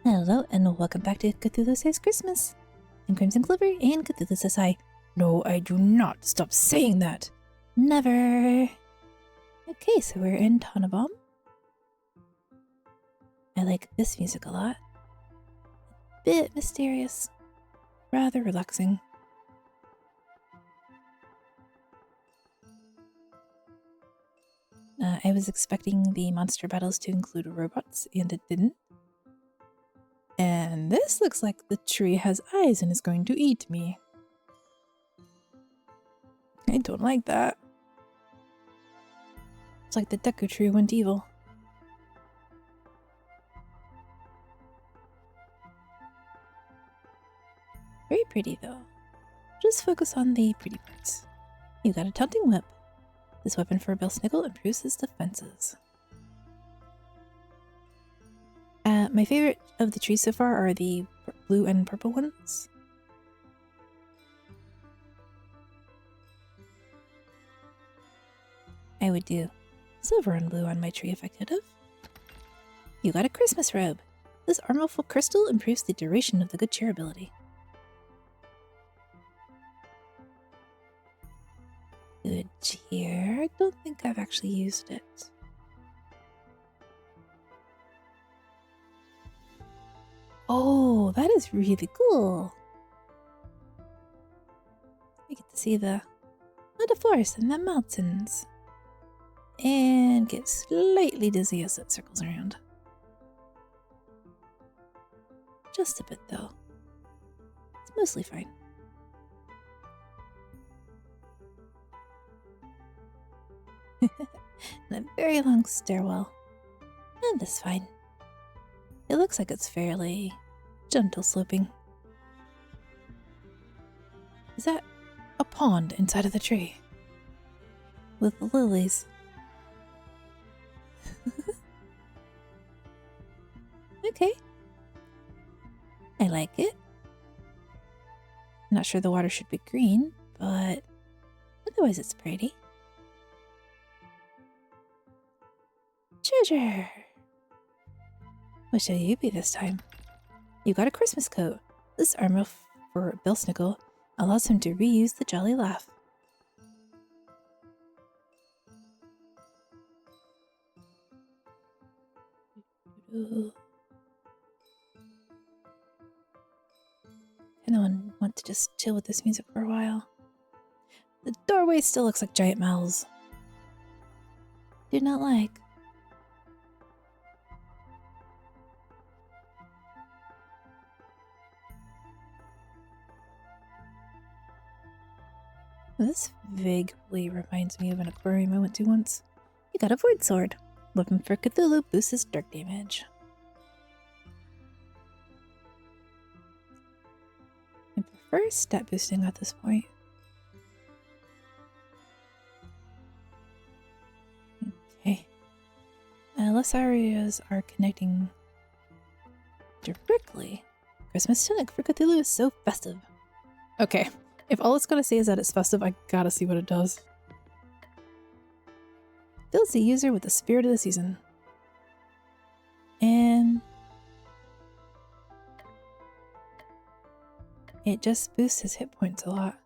Hello and welcome back to Cthulhu Says Christmas. I'm Crimson Clover and Cthulhu says hi. No, I do not. Stop saying that. Never. Okay, so we're in Tannenbaum. I like this music a lot. A bit mysterious. Rather relaxing. I was expecting the monster battles to include robots, and it didn't. And this looks like the tree has eyes and is going to eat me. I don't like that. It's like the Deku tree went evil. Very pretty though. Just focus on the pretty parts. You got a taunting whip. This weapon for Bill Sniggle improves his defenses. My favorite of the trees so far are the blue and purple ones. I would do silver and blue on my tree if I could have. You got a Christmas robe. This armorful crystal improves the duration of the good cheer ability. Good cheer. I don't think I've actually used it. Oh, that is really cool. We get to see the forest and the mountains. And get slightly dizzy as it circles around. Just a bit though. It's mostly fine. And a very long stairwell. And that's fine. It looks like it's fairly gentle sloping. Is that a pond inside of the tree? With the lilies. Okay. I like it. Not sure the water should be green, but otherwise it's pretty. Treasure! What shall you be this time? You got a Christmas coat. This armor for Bill Sniggle allows him to reuse the jolly laugh. I don't want to just chill with this music for a while. The doorway still looks like giant mouths. Do not like. This vaguely reminds me of an aquarium I went to once. You got a void sword. Weapon for Cthulhu boosts his dark damage. I prefer stat boosting at this point. Okay. Less areas are connecting directly. Christmas tunic for Cthulhu is so festive. Okay. If all it's gonna say is that it's festive, I gotta see what it does. Fills the user with the spirit of the season. And it just boosts his hit points a lot.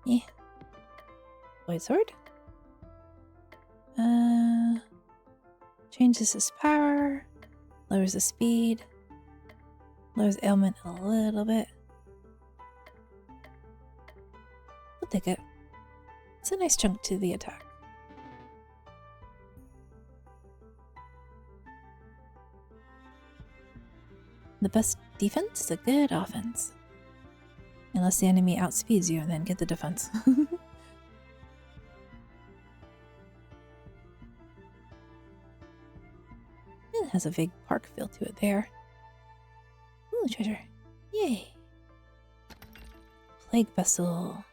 Yeah. Void sword. Changes his power. Lowers the speed. Lowers ailment a little bit. I'll take it. It's a nice chunk to the attack. The best defense is a good offense. Unless the enemy outspeeds you and then get the defense. It has a big park feel to it there. Ooh, treasure. Yay. Plague Vessel.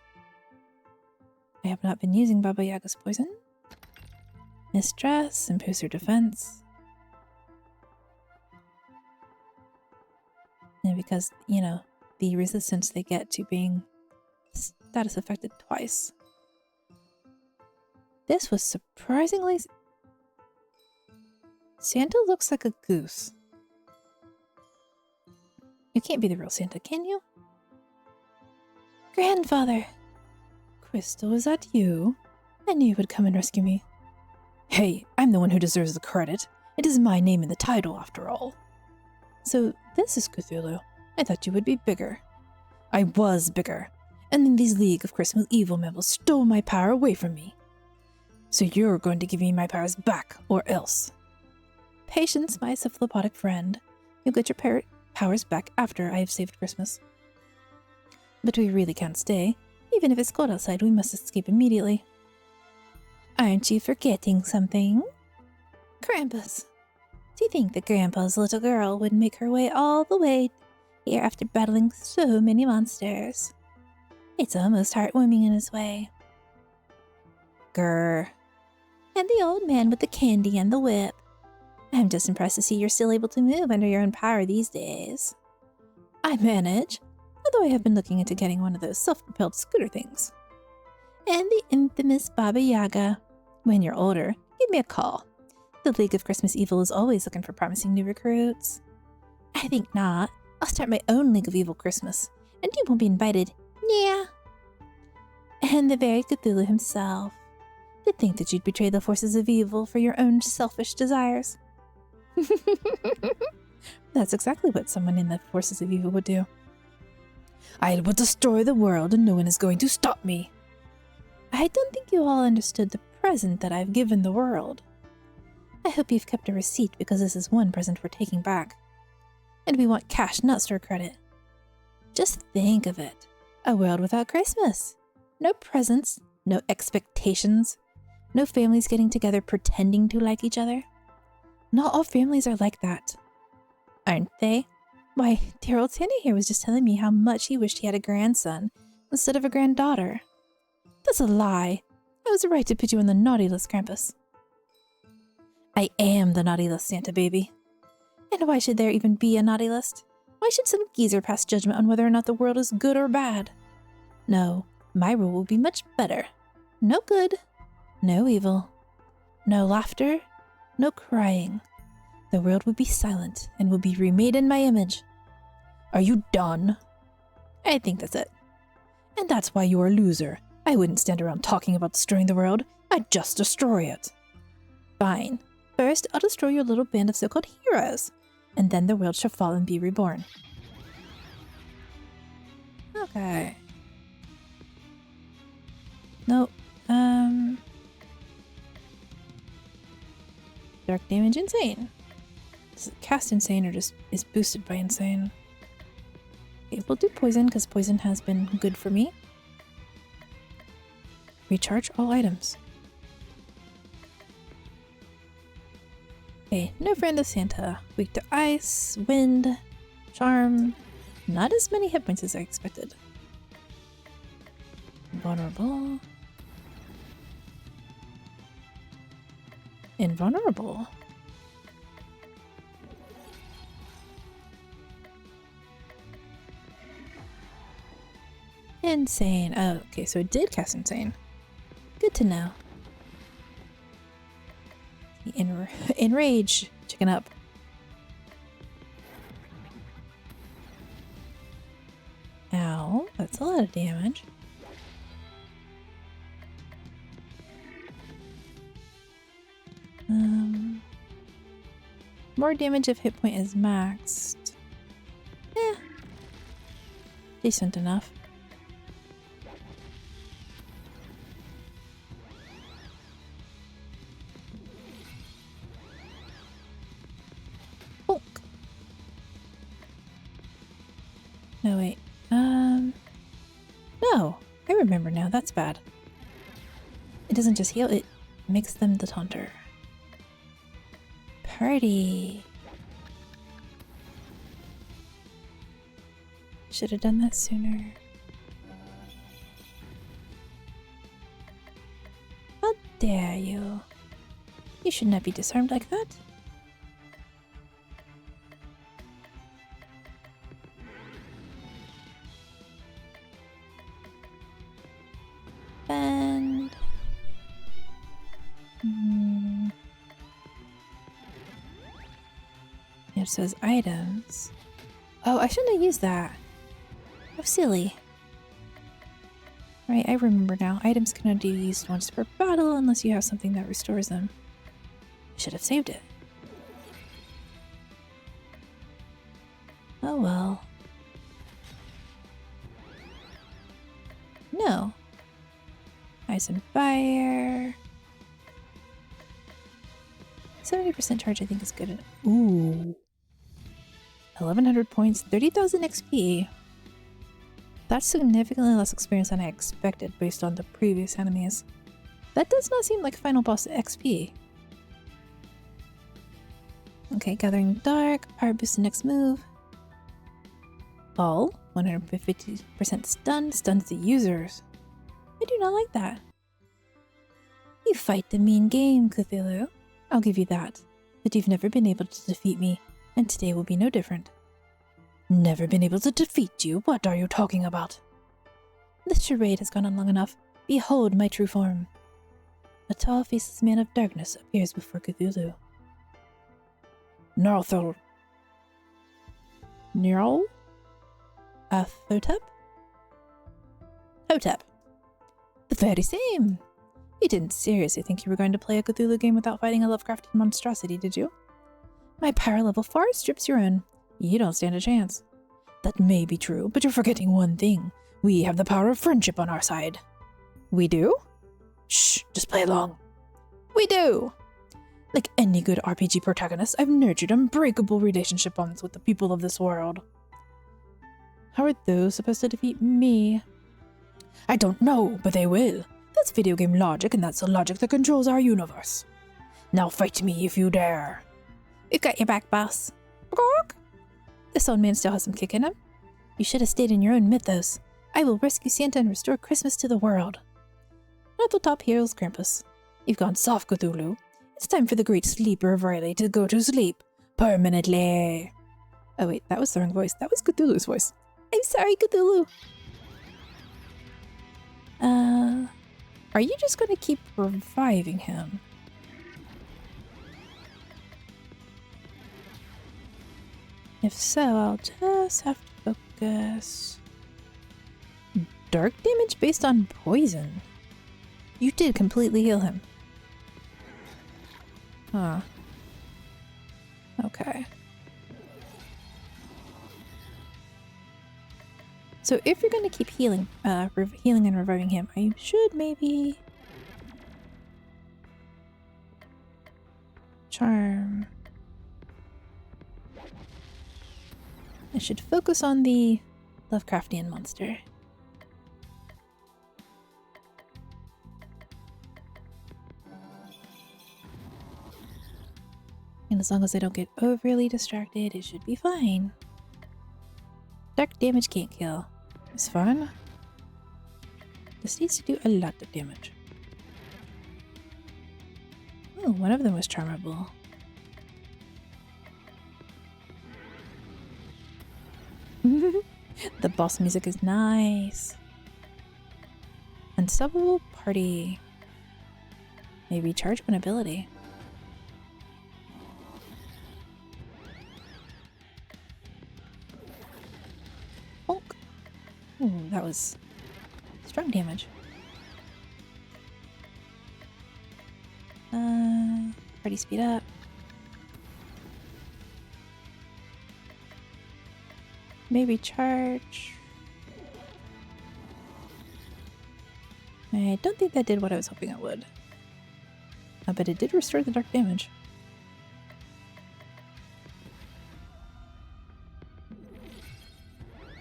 I have not been using Baba Yaga's poison. Mistress, improves her defense. And because, you know, the resistance they get to being status affected twice. This was surprisingly Santa looks like a goose. You can't be the real Santa, can you? Grandfather! Crystal, is that you? I knew you would come and rescue me. Hey, I'm the one who deserves the credit. It is my name in the title, after all. So, this is Cthulhu. I thought you would be bigger. I was bigger, and then these League of Christmas evil members stole my power away from me. So you're going to give me my powers back, or else. Patience, my cephalopodic friend. You'll get your powers back after I have saved Christmas. But we really can't stay. Even if it's cold outside, we must escape immediately. Aren't you forgetting something? Krampus. Do you think that Grandpa's little girl would make her way all the way here after battling so many monsters? It's almost heartwarming in his way. Grr. And the old man with the candy and the whip. I'm just impressed to see you're still able to move under your own power these days. I manage, although I have been looking into getting one of those self-propelled scooter things. And the infamous Baba Yaga. When you're older, give me a call. The League of Christmas Evil is always looking for promising new recruits. I think not. I'll start my own League of Evil Christmas, and you won't be invited. Yeah. And the very Cthulhu himself. To think that you'd betray the forces of evil for your own selfish desires. That's exactly what someone in the forces of evil would do. I will destroy the world and no one is going to stop me. I don't think you all understood the present that I've given the world. I hope you've kept a receipt because this is one present we're taking back. And we want cash, not store credit. Just think of it. A world without Christmas. No presents, no expectations, no families getting together pretending to like each other. Not all families are like that. Aren't they? Why, dear old Santa here was just telling me how much he wished he had a grandson instead of a granddaughter. That's a lie. I was right to put you on the naughty list, Krampus. I am the naughty list, Santa baby. And why should there even be a naughty list? Why should some geezer pass judgment on whether or not the world is good or bad? No, my rule will be much better. No good, no evil, no laughter, no crying. The world will be silent and will be remade in my image. Are you done? I think that's it. And that's why you're a loser. I wouldn't stand around talking about destroying the world. I'd just destroy it. Fine. First, I'll destroy your little band of so-called heroes, and then the world shall fall and be reborn. Okay. Nope. Dark damage insane. Does it cast insane or just is boosted by insane? Okay, we'll do poison because poison has been good for me. Recharge all items. Okay, no friend of Santa. Weak to ice, wind, charm. Not as many hit points as I expected. Vulnerable. Invulnerable. Insane. Oh, okay, so it did cast insane. Good to know. Enrage. Chicken up. Ow, that's a lot of damage. More damage if hit point is maxed. Eh. Decent enough. Bonk. No, wait. No. I remember now. That's bad. It doesn't just heal, it makes them the taunter. Party. Should have done that sooner. How dare you? You should not be disarmed like that. And It says items. Oh, I shouldn't have used that. How silly. Right, I remember now. Items can only be used once per battle unless you have something that restores them. I should have saved it. Oh well. No. Ice and fire. 70% charge I think is good. Ooh. 1100 points, 30,000 XP. That's significantly less experience than I expected based on the previous enemies. That does not seem like final boss XP. Okay, Gathering Dark, Power Boost the next move. Ball, 150% stun, stuns the users. I do not like that. You fight the mean game, Cthulhu. I'll give you that. But you've never been able to defeat me, and today will be no different. Never been able to defeat you? What are you talking about? This charade has gone on long enough. Behold my true form. A tall, faceless man of darkness appears before Cthulhu. Narthor. Neural? Hotep? Hotep. The very same. You didn't seriously think you were going to play a Cthulhu game without fighting a Lovecraftian monstrosity, did you? My power level far strips your own. You don't stand a chance. That may be true, but you're forgetting one thing. We have the power of friendship on our side. We do? Shh, just play along. We do! Like any good RPG protagonist, I've nurtured unbreakable relationship bonds with the people of this world. How are those supposed to defeat me? I don't know, but they will. That's video game logic, and that's the logic that controls our universe. Now fight me if you dare. We've got your back, boss. This old man still has some kick in him. You should have stayed in your own mythos. I will rescue Santa and restore Christmas to the world. At the top here is Krampus. You've gone soft, Cthulhu. It's time for the great sleeper of Riley to go to sleep. Permanently. Oh wait, that was the wrong voice. That was Cthulhu's voice. I'm sorry, Cthulhu. Are you just going to keep reviving him? If so, I'll just have to focus. Dark damage based on poison. You did completely heal him. Huh. Okay. So if you're going to keep healing and reviving him, I should maybe charm. I should focus on the Lovecraftian monster. And as long as I don't get overly distracted, it should be fine. Dark damage can't kill. It's fun. This needs to do a lot of damage. Oh, one of them was charmable. The boss music is nice. Unstoppable party. May recharge one ability. Bonk. Ooh, that was strong damage. Party speed up. Maybe charge. I don't think that did what I was hoping it would. But it did restore the dark damage.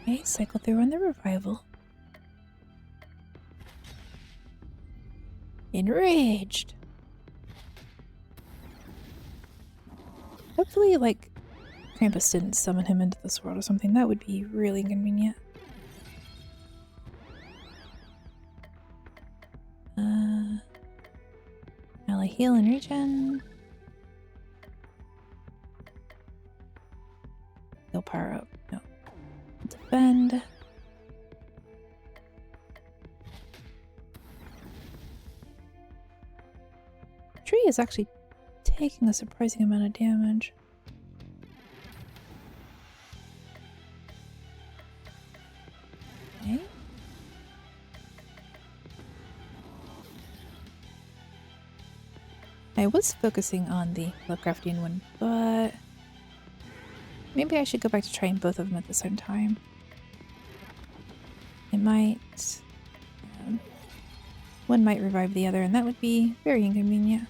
Okay, cycle through on the revival. Enraged! Hopefully, like, Krampus didn't summon him into this world or something. That would be really inconvenient. Ally heal and regen. He'll power up. No. Defend. Tree is actually taking a surprising amount of damage. was focusing on the Lovecraftian one, but maybe I should go back to trying both of them at the same time. It might... one might revive the other, and that would be very inconvenient.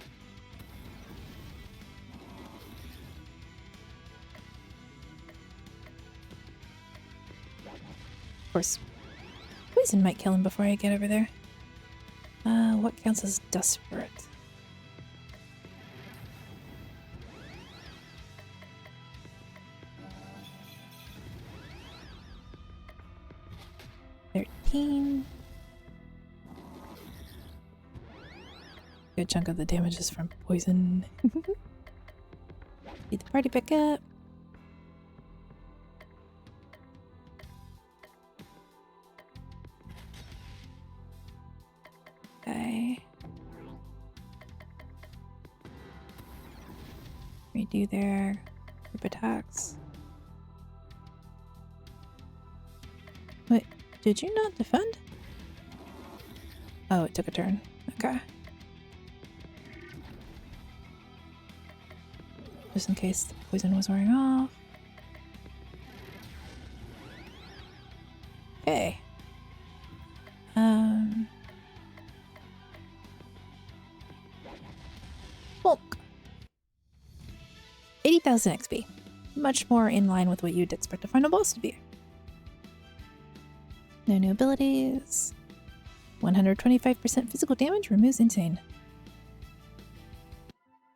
Of course, poison might kill him before I get over there. What counts as desperate? Good chunk of the damage is from poison. Get the party back up. Okay. Redo their group attacks. Wait, did you not defend? Oh, it took a turn. Okay. Just in case the poison was wearing off. Okay. Bulk. 80,000 XP. Much more in line with what you'd expect a final boss to be. No new abilities. 125% physical damage removes insane.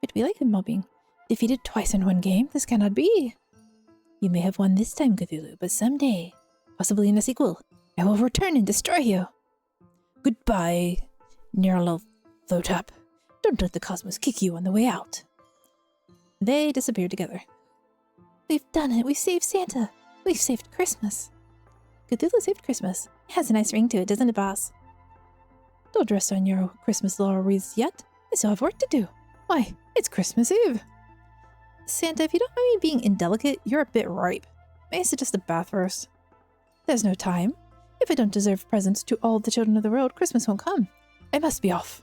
But we like the mobbing. Defeated twice in one game? This cannot be. You may have won this time, Cthulhu, but someday, possibly in a sequel, I will return and destroy you. Goodbye, Nyarlathotep. Don't let the cosmos kick you on the way out. They disappeared together. We've done it. We've saved Santa. We've saved Christmas. Cthulhu saved Christmas. It has a nice ring to it, doesn't it, boss? Don't rest on your Christmas laurel wreaths yet. I still have work to do. Why, it's Christmas Eve. Santa, if you don't mind me being indelicate, you're a bit ripe. May I suggest a bath first? There's no time. If I don't deserve presents to all the children of the world, Christmas won't come. I must be off.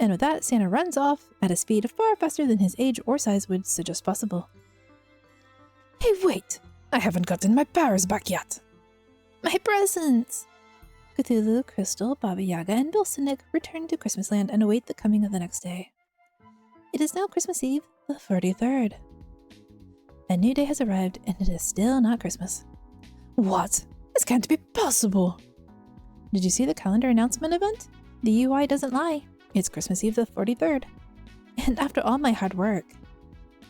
And with that, Santa runs off at a speed far faster than his age or size would suggest possible. Hey, wait! I haven't gotten my powers back yet! My presents! Cthulhu, Crystal, Baba Yaga, and Bilsonic return to Christmasland and await the coming of the next day. It is now Christmas Eve, the 43rd. A new day has arrived, and it is still not Christmas. What? This can't be possible! Did you see the calendar announcement event? The UI doesn't lie. It's Christmas Eve the 43rd. And after all my hard work,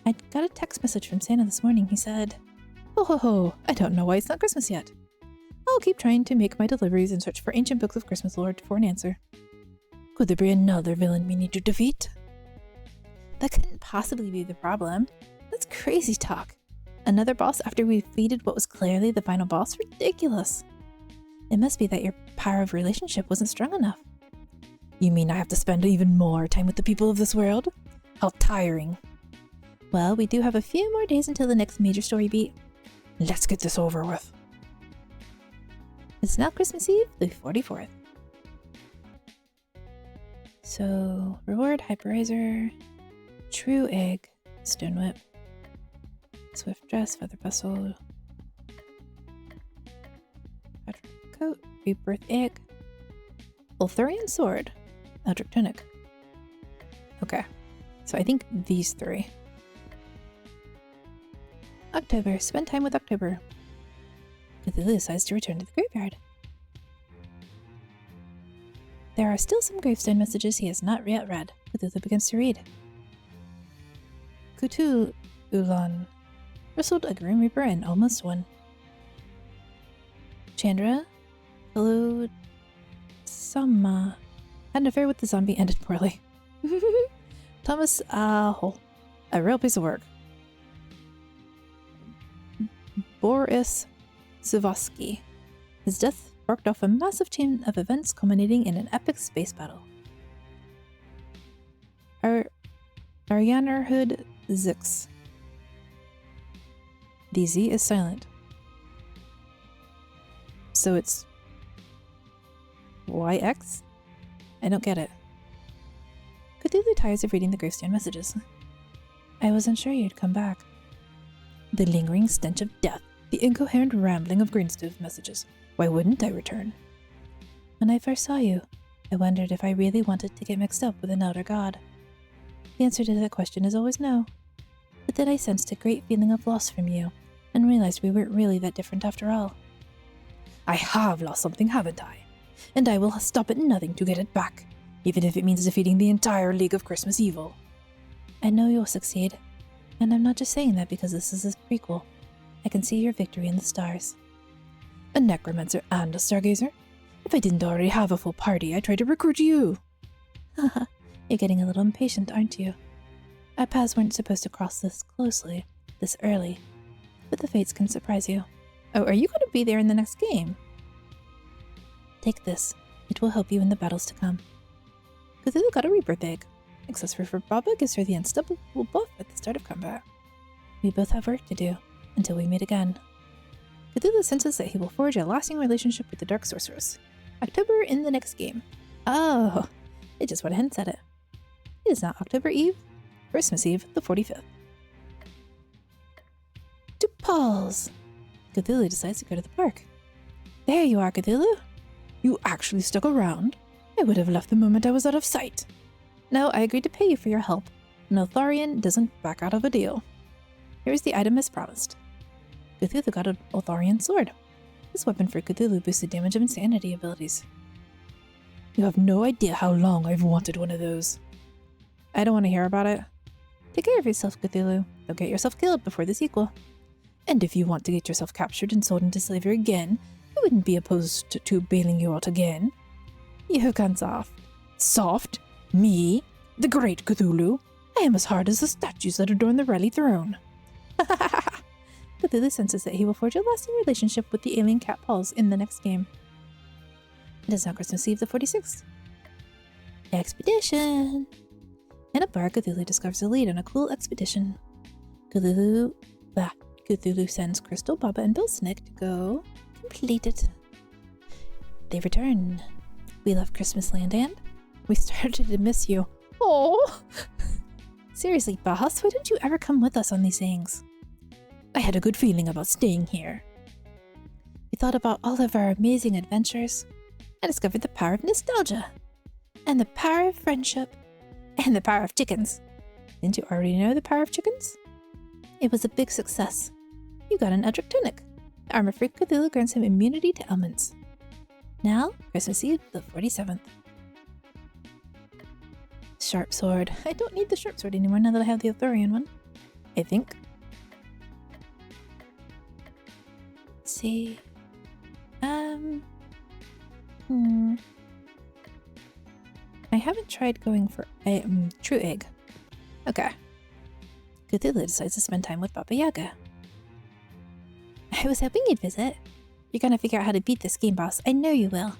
I got a text message from Santa this morning. He said, "Ho ho ho, I don't know why it's not Christmas yet. I'll keep trying to make my deliveries and search for ancient books of Christmas lore for an answer. Could there be another villain we need to defeat?" That couldn't possibly be the problem. That's crazy talk. Another boss after we defeated what was clearly the final boss? Ridiculous. It must be that your power of relationship wasn't strong enough. You mean I have to spend even more time with the people of this world? How tiring. Well, we do have a few more days until the next major story beat. Let's get this over with. It's now Christmas Eve, the 44th. So, reward, hyperizer, true egg, stone whip, swift dress, feather bustle, patrick coat, rebirth egg, Ulthurian sword, eldritch tunic. Okay, so I think these three. October, spend time with October. Cthulhu decides to return to the graveyard. There are still some gravestone messages he has not yet read. Cthulhu begins to read. Cthulhu Ulan wrestled a Grim Reaper and almost won. Chandra, hello, Sama, had an affair with the zombie, ended poorly. Thomas Aho, a real piece of work. Boris Zavosky, his death sparked off a massive chain of events culminating in an epic space battle. Aryanerhood Zix. The Z is silent. So it's YX? I don't get it. Cthulhu tires of reading the gravestone messages. I wasn't sure you'd come back. The lingering stench of death, the incoherent rambling of Greenstove's messages. Why wouldn't I return? When I first saw you, I wondered if I really wanted to get mixed up with an elder god. The answer to that question is always no. But then I sensed a great feeling of loss from you, and realized we weren't really that different after all. I have lost something, haven't I? And I will stop at nothing to get it back, even if it means defeating the entire League of Christmas Evil. I know you'll succeed, and I'm not just saying that because this is a prequel. I can see your victory in the stars. A necromancer and a stargazer? If I didn't already have a full party, I'd try to recruit you. Haha, you're getting a little impatient, aren't you? Our paths weren't supposed to cross this closely, this early, but the fates can surprise you. Oh, are you going to be there in the next game? Take this. It will help you in the battles to come. Cthulhu got a rebirth egg. Accessory for Baba gives her the unstoppable buff at the start of combat. We both have work to do, until we meet again. Cthulhu senses that he will forge a lasting relationship with the Dark Sorceress. October in the next game. Oh, it just went ahead and said it. It is not October Eve, Christmas Eve, the 45th. To Paul's! Cthulhu decides to go to the park. There you are, Cthulhu. You actually stuck around? I would have left the moment I was out of sight. No, I agreed to pay you for your help. No Thorian doesn't back out of a deal. Here's the item as promised. Cthulhu got an Otharian sword. This weapon for Cthulhu boosts the damage of insanity abilities. You have no idea how long I've wanted one of those. I don't want to hear about it. Take care of yourself, Cthulhu. Don't get yourself killed before the sequel. And if you want to get yourself captured and sold into slavery again, I wouldn't be opposed to bailing you out again. You have gone soft. Soft? Me? The great Cthulhu? I am as hard as the statues that adorn the Rally throne. Cthulhu senses that he will forge a lasting relationship with the alien cat Pauls in the next game. It is now Christmas Eve the 46th. Expedition! In a bar, Cthulhu discovers a lead on a cool expedition. Cthulhu sends Crystal, Baba, and Bill Snick to go complete it. They return. We left Christmasland and we started to miss you. Oh! Seriously, boss, why don't you ever come with us on these things? I had a good feeling about staying here. We thought about all of our amazing adventures and discovered the power of nostalgia, and the power of friendship, and the power of chickens. Didn't you already know the power of chickens? It was a big success. You got an Eldritch Tunic. Armor Freak Cthulhu grants him immunity to elements. Now, Christmas Eve, the 47th. Sharp sword. I don't need the sharp sword anymore now that I have the Arthurian one. I think. Let's see. I haven't tried going for True Egg. Okay. Cthulhu decides to spend time with Baba Yaga. I was hoping you'd visit. You're gonna figure out how to beat this game, boss. I know you will.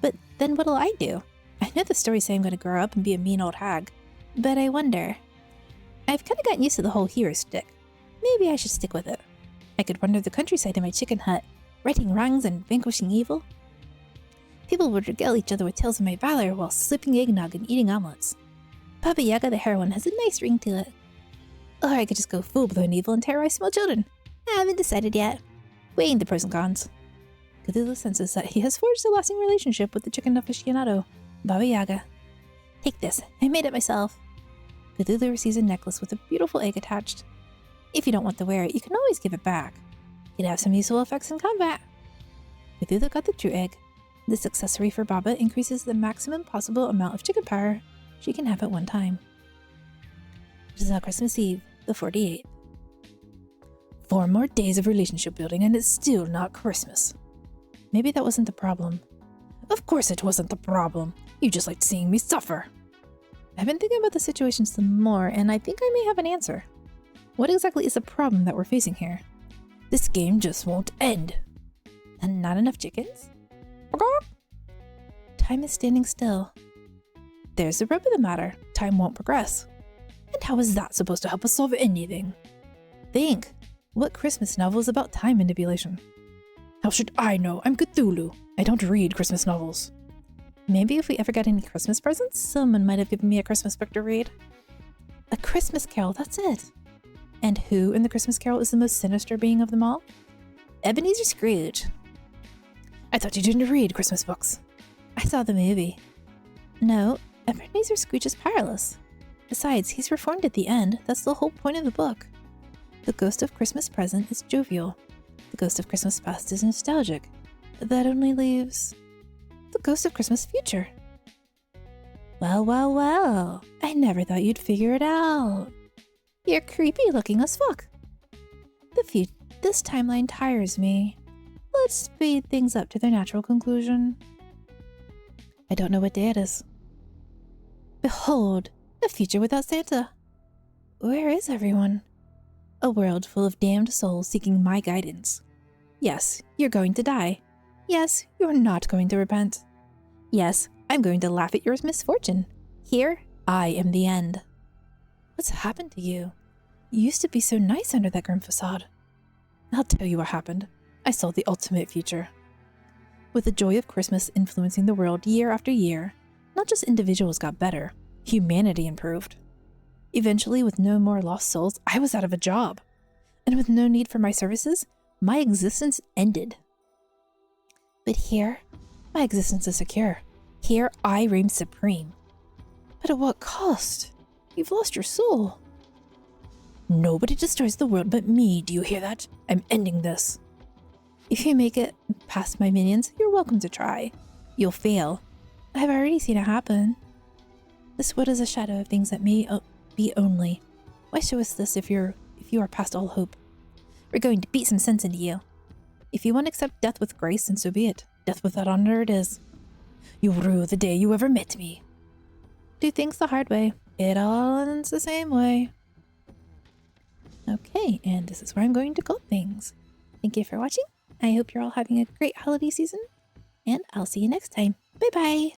But then what'll I do? I know the stories say I'm gonna grow up and be a mean old hag. But I wonder. I've kinda gotten used to the whole hero stick. Maybe I should stick with it. I could wander the countryside in my chicken hut, righting wrongs and vanquishing evil. People would regale each other with tales of my valor while sipping eggnog and eating omelets. Baba Yaga the heroine has a nice ring to it. Or I could just go full-blown evil and terrorize small children. I haven't decided yet. Weighing the pros and cons. Cthulhu senses that he has forged a lasting relationship with the chicken aficionado, Baba Yaga. Take this, I made it myself. Cthulhu receives a necklace with a beautiful egg attached. If you don't want to wear it, you can always give it back. You'd have some useful effects in combat. Cthulhu got the true egg. This accessory for Baba increases the maximum possible amount of chicken power she can have at one time. It is now Christmas Eve, the 48th. 4 more days of relationship building and it's still not Christmas. Maybe that wasn't the problem. Of course it wasn't the problem. You just liked seeing me suffer. I've been thinking about the situation some more, and I think I may have an answer. What exactly is the problem that we're facing here? This game just won't end. And not enough chickens? Time is standing still. There's the rub of the matter. Time won't progress. And how is that supposed to help us solve anything? Think. What Christmas novel is about time manipulation? How should I know? I'm Cthulhu. I don't read Christmas novels. Maybe if we ever got any Christmas presents, someone might have given me a Christmas book to read. A Christmas Carol, that's it. And who in the Christmas Carol is the most sinister being of them all? Ebenezer Scrooge. I thought you didn't read Christmas books. I saw the movie. No, Ebenezer Scrooge is powerless. Besides, he's reformed at the end. That's the whole point of the book. The ghost of Christmas present is jovial. The ghost of Christmas past is nostalgic. That only leaves the ghost of Christmas future. Well, well, well. I never thought you'd figure it out. You're creepy looking as fuck. This timeline tires me. Let's speed things up to their natural conclusion. I don't know what day it is. Behold, a future without Santa. Where is everyone? A world full of damned souls seeking my guidance. Yes, you're going to die. Yes, you're not going to repent. Yes, I'm going to laugh at your misfortune. Here, I am the end. What's happened to you? You used to be so nice under that grim facade. I'll tell you what happened. I saw the ultimate future. With the joy of Christmas influencing the world year after year, not just individuals got better, humanity improved. Eventually, with no more lost souls, I was out of a job. And with no need for my services, my existence ended. But here, my existence is secure. Here, I reign supreme. But at what cost? You've lost your soul. Nobody destroys the world but me, do you hear that? I'm ending this. If you make it past my minions, you're welcome to try. You'll fail. I've already seen it happen. This wood is a shadow of things that may be only. Why show us this if you are past all hope? We're going to beat some sense into you. If you want to accept death with grace, then so be it. Death without honor it is. You'll rue the day you ever met me. Do things the hard way. It all ends the same way. Okay, and this is where I'm going to call things. Thank you for watching. I hope you're all having a great holiday season, and I'll see you next time. Bye-bye!